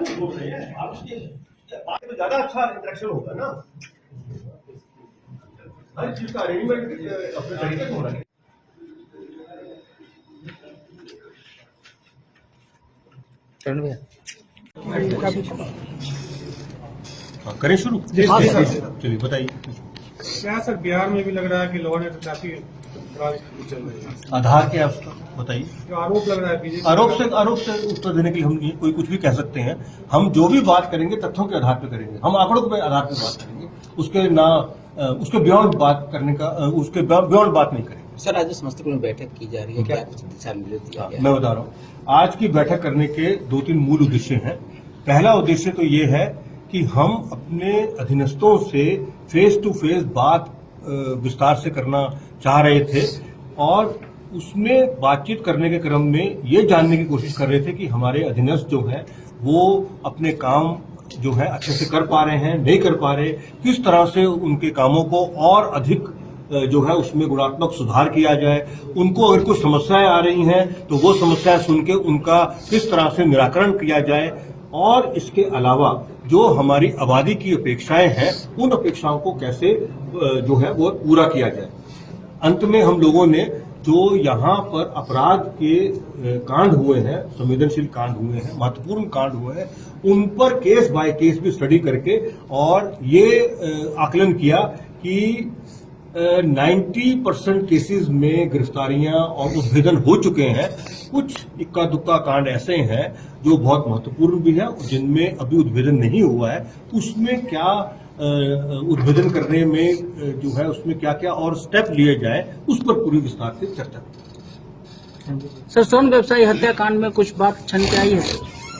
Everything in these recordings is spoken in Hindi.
नहीं बोल रहे हैं आप, उसके बात में ज्यादा अच्छा इंटरेक्शन होगा ना, हर चीज का अरेंजमेंट अपने तरीके से होना चाहिए। करें शुरू? चलिए बताइए। क्या सर बिहार में भी लग रहा है कि लॉ एंड काफी अपराध चल रहे हैं, आधार क्या है उसका बताइए। जो आरोप लग रहा है बीजेपी, आरोप से उत्तर देने के लिए हम कोई कुछ भी कह सकते हैं। हम जो भी बात करेंगे तथ्यों के आधार पर करेंगे, हम आंकड़ों के आधार पर बात करेंगे, उसके बियॉन्ड बात करने का, उसके बियॉन्ड बात नहीं करेंगे। सर आज समस्तीपुर में बैठक की जा रही है, क्या कुछ दिशा निर्देश दिया गया है? मैं बता रहा हूँ, आज की बैठक करने के 2-3 मूल उद्देश्य हैं। पहला उद्देश्य तो ये है कि हम अपने अधीनस्थों से फेस टू फेस बात विस्तार से करना चाह रहे थे और उसमें बातचीत करने के क्रम में ये जानने की कोशिश कर रहे थे कि हमारे अधीनस्थ जो है वो अपने काम जो है अच्छे से कर पा रहे हैं, नहीं कर पा रहे, किस तरह से उनके कामों को और अधिक जो है उसमें गुणात्मक सुधार किया जाए, उनको अगर कुछ समस्याएं आ रही हैं तो वो समस्याएं सुन के उनका किस तरह से निराकरण किया जाए, और इसके अलावा जो हमारी आबादी की अपेक्षाएं हैं उन अपेक्षाओं को कैसे जो है वो पूरा किया जाए। अंत में हम लोगों ने जो यहाँ पर अपराध के कांड हुए हैं, संवेदनशील कांड हुए हैं, महत्वपूर्ण कांड हुए हैं, उन पर केस बाय केस भी स्टडी करके और ये आकलन किया कि 90% केसेस में गिरफ्तारियां और उद्भेदन हो चुके हैं। कुछ इक्का दुक्का कांड ऐसे हैं जो बहुत महत्वपूर्ण भी है, जिनमें अभी उद्भेदन नहीं हुआ है, उसमें क्या उद्भेदन करने में जो है उसमें क्या क्या और स्टेप लिए जाए, उस पर पूरी विस्तार से चर्चा। सर स्वर्ण व्यवसायी हत्याकांड में कुछ बात छन के आई है,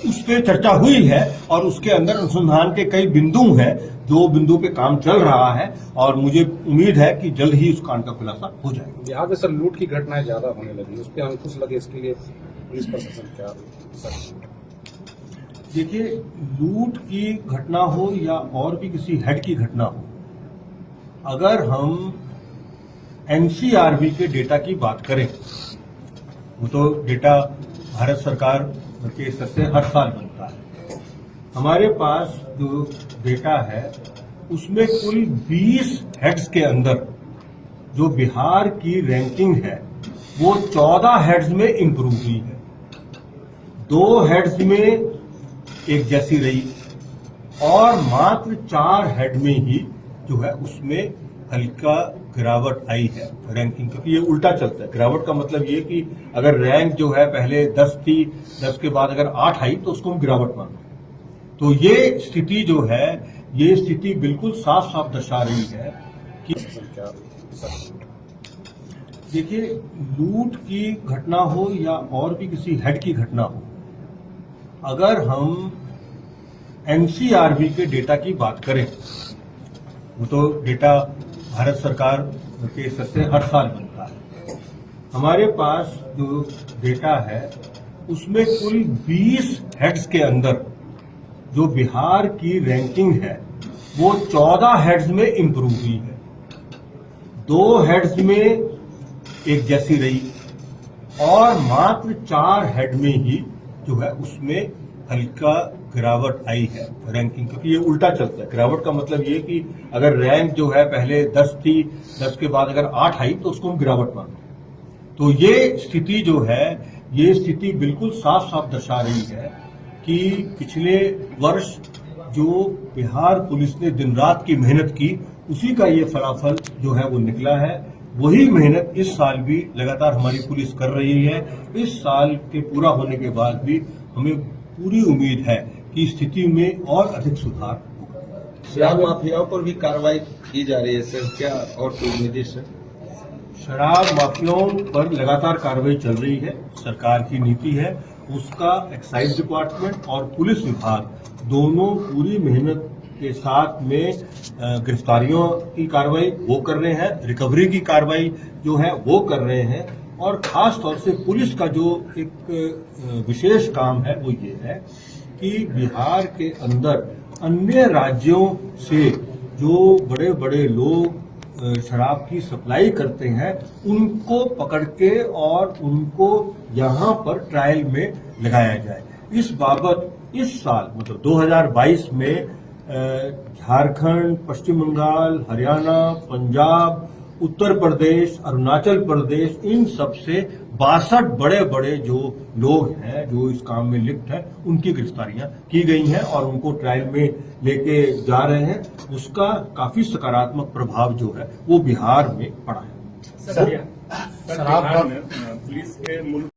उस पर चर्चा हुई है और उसके अंदर अनुसंधान के कई बिंदु हैं, जो बिंदु पे काम चल रहा है और मुझे उम्मीद है कि जल्द ही उस कांड का खुलासा हो जाएगा। यहाँ पे सर लूट की घटनाएं ज्यादा होने लगी, उस पर अंकुश लगे, इसके लिए पुलिस प्रशासन क्या सर? देखिए, लूट की घटना हो या और भी किसी हेड की घटना हो, अगर हम एनसीआरबी के डेटा की बात करें, वो तो डेटा भारत सरकार के स्तर से हर साल बनता है। हमारे पास जो डेटा है उसमें कुल 20 हेड्स के अंदर जो बिहार की रैंकिंग है वो 14 हेड्स में इंप्रूव हुई है, 2 हेड्स में एक जैसी रही और मात्र 4 हेड में ही जो है उसमें हल्का गिरावट आई है रैंकिंग, क्योंकि ये उल्टा चलता है। गिरावट का मतलब ये कि अगर रैंक जो है पहले 10 थी, 10 के बाद अगर 8 आई तो उसको हम गिरावट मानते हैं। तो ये स्थिति जो है, ये स्थिति बिल्कुल साफ साफ दर्शा रही है कि देखिए, लूट की घटना हो या और भी किसी हेड की घटना हो, अगर हम एनसीआरबी के डेटा की बात करें, वो तो डेटा भारत सरकार के स्तर से हर साल बनता है। हमारे पास जो डेटा है उसमें कुल 20 हेड्स के अंदर जो बिहार की रैंकिंग है वो 14 हेड्स में इंप्रूव हुई है, 2 हेड्स में एक जैसी रही और मात्र 4 हेड में ही जो है उसमें हल्का गिरावट आई है रैंकिंग, क्योंकि ये उल्टा चलता है। गिरावट का मतलब ये कि अगर रैंक जो है पहले 10 थी, 10 के बाद अगर 8 आई तो उसको हम गिरावट मानते हैं। तो ये स्थिति जो है, ये स्थिति बिल्कुल साफ साफ दर्शा रही है कि पिछले वर्ष जो बिहार पुलिस ने दिन रात की मेहनत की, उसी का ये फलाफल जो है वो निकला है। वही मेहनत इस साल भी लगातार हमारी पुलिस कर रही है। इस साल के पूरा होने के बाद भी हमें पूरी उम्मीद है कि स्थिति में और अधिक सुधार होगा। शराब माफियाओं पर भी कार्रवाई की जा रही है सर, क्या और कोई निर्देश है? शराब माफियाओं पर लगातार कार्रवाई चल रही है, सरकार की नीति है, उसका एक्साइज डिपार्टमेंट और पुलिस विभाग दोनों पूरी मेहनत के साथ में गिरफ्तारियों की कार्रवाई वो कर रहे हैं, रिकवरी की कार्रवाई जो है वो कर रहे हैं, और खास तौर से पुलिस का जो एक विशेष काम है वो ये है कि बिहार के अंदर अन्य राज्यों से जो बड़े बड़े लोग शराब की सप्लाई करते हैं उनको पकड़ के और उनको यहाँ पर ट्रायल में लगाया जाए। इस बाबत इस साल मतलब 2022 में झारखंड, पश्चिम बंगाल, हरियाणा, पंजाब, उत्तर प्रदेश, अरुणाचल प्रदेश, इन सब से 62 बड़े बड़े जो लोग हैं जो इस काम में लिप्त हैं उनकी गिरफ्तारियां की गई हैं और उनको ट्रायल में लेके जा रहे हैं। उसका काफी सकारात्मक प्रभाव जो है वो बिहार में पड़ा है। सर बिहार में पुलिस के मुल्क